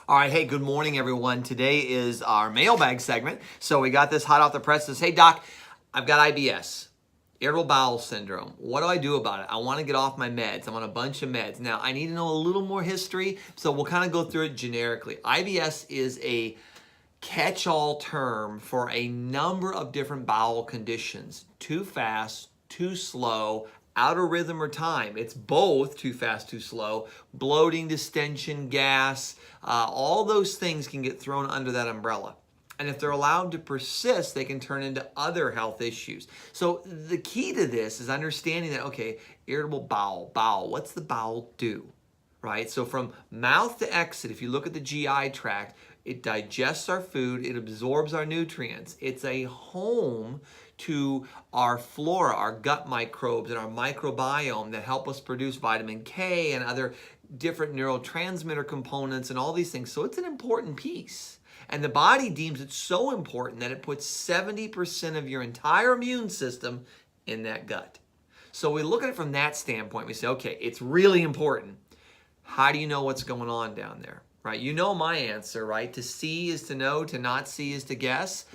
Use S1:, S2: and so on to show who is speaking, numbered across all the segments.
S1: All right, hey, good morning, everyone. Today is our mailbag segment. So we got this hot off the press. Says, hey, doc, I've got IBS, irritable bowel syndrome. What do I do about it? I want to get off my meds. I'm on a bunch of meds. Now, I need to know a little more history, so we'll kind of go through it generically. IBS is a catch-all term for a number of different bowel conditions. Too fast, too slow, out of rhythm or time. It's both too fast, too slow, bloating, distension, gas, all those things can get thrown under that umbrella. And if they're allowed to persist, they can turn into other health issues. So the key to this is understanding that, okay, irritable bowel, what's the bowel do? Right? So from mouth to exit, if you look at the GI tract, it digests our food, it absorbs our nutrients. It's a home to our flora, our gut microbes, and our microbiome that help us produce vitamin K and other different neurotransmitter components and all these things. So it's an important piece. And the body deems it so important that it puts 70% of your entire immune system in that gut. So we look at it from that standpoint. We say, okay, it's really important. How do you know what's going on down there? Right? You know my answer, right? To see is to know, to not see is to guess.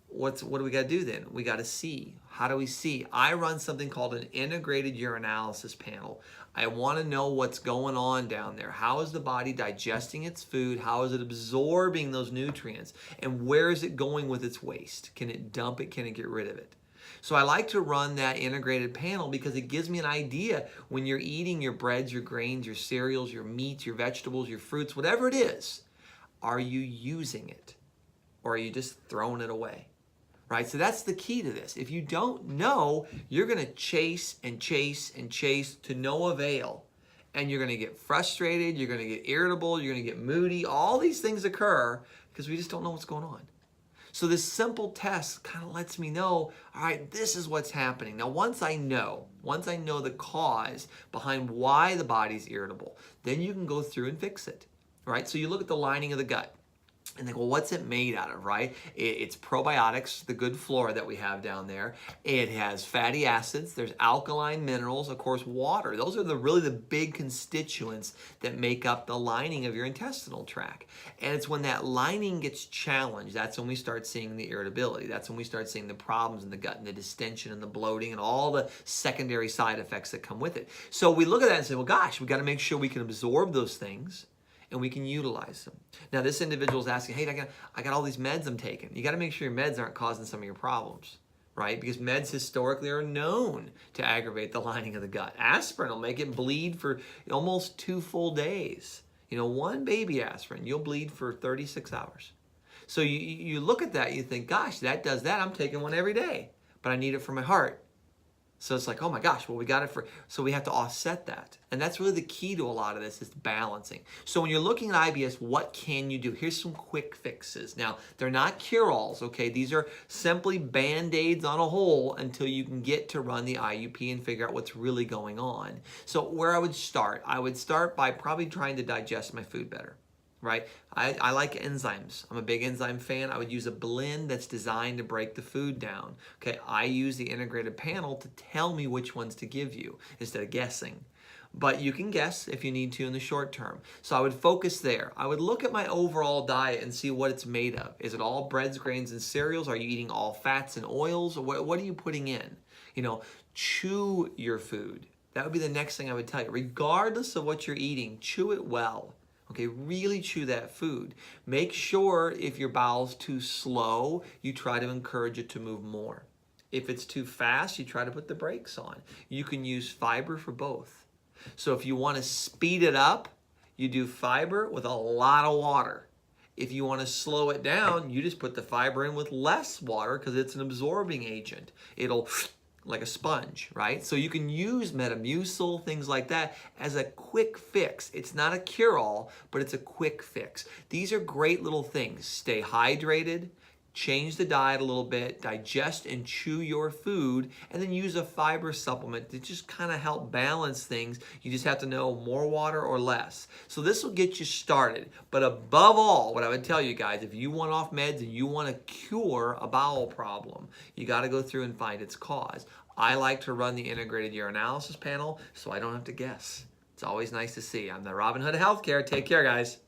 S1: What do we got to do then? We got to see. How do we see? I run something called an integrated urinalysis panel. I want to know what's going on down there. How is the body digesting its food? How is it absorbing those nutrients? And where is it going with its waste? Can it dump it? Can it get rid of it? So I like to run that integrated panel because it gives me an idea when you're eating your breads, your grains, your cereals, your meats, your vegetables, your fruits, whatever it is, are you using it? Or are you just throwing it away? Right? So that's the key to this. If you don't know, you're going to chase and chase and chase to no avail. And you're going to get frustrated, you're going to get irritable, you're going to get moody. All these things occur because we just don't know what's going on. So this simple test kind of lets me know, all right, this is what's happening. Now, once I know the cause behind why the body's irritable, then you can go through and fix it, right? So you look at the lining of the gut and think, well, what's it made out of, right? It's probiotics, the good flora that we have down there. It has fatty acids. There's alkaline minerals, of course, water. Those are really the big constituents that make up the lining of your intestinal tract. And it's when that lining gets challenged, that's when we start seeing the irritability. That's when we start seeing the problems in the gut and the distension and the bloating and all the secondary side effects that come with it. So we look at that and say, well, gosh, we got to make sure we can absorb those things and we can utilize them. Now, this individual is asking, hey, I got all these meds I'm taking. You got to make sure your meds aren't causing some of your problems, right? Because meds historically are known to aggravate the lining of the gut. Aspirin will make it bleed for almost 2 full days. You know, one baby aspirin, you'll bleed for 36 hours. So you look at that, you think, gosh, that does that. I'm taking one every day, but I need it for my heart. So it's like, oh my gosh, well, we got it so we have to offset that. And that's really the key to a lot of this is balancing. So when you're looking at IBS, what can you do? Here's some quick fixes. Now, they're not cure-alls, okay? These are simply Band-Aids on a hole until you can get to run the IUP and figure out what's really going on. So where I would start by probably trying to digest my food better. Right? I like enzymes. I'm a big enzyme fan. I would use a blend that's designed to break the food down. Okay, I use the integrated panel to tell me which ones to give you instead of guessing. But you can guess if you need to in the short term. So I would focus there. I would look at my overall diet and see what it's made of. Is it all breads, grains, and cereals? Are you eating all fats and oils? Or what are you putting in? You know, chew your food. That would be the next thing I would tell you. Regardless of what you're eating, chew it well. Okay, really chew that food. Make sure if your bowel's too slow, you try to encourage it to move more. If it's too fast, you try to put the brakes on. You can use fiber for both. So if you want to speed it up, you do fiber with a lot of water. If you want to slow it down, you just put the fiber in with less water because it's an absorbing agent. It'll like a sponge, right? So you can use Metamucil, things like that, as a quick fix. It's not a cure-all, but it's a quick fix. These are great little things. Stay hydrated, change the diet a little bit, digest and chew your food, and then use a fiber supplement to just kind of help balance things. You just have to know more water or less. So this will get you started. But above all, what I would tell you guys, if you want off meds and you want to cure a bowel problem, you got to go through and find its cause. I like to run the integrated urinalysis panel so I don't have to guess. It's always nice to see. I'm the Robin Hood of Healthcare. Take care, guys.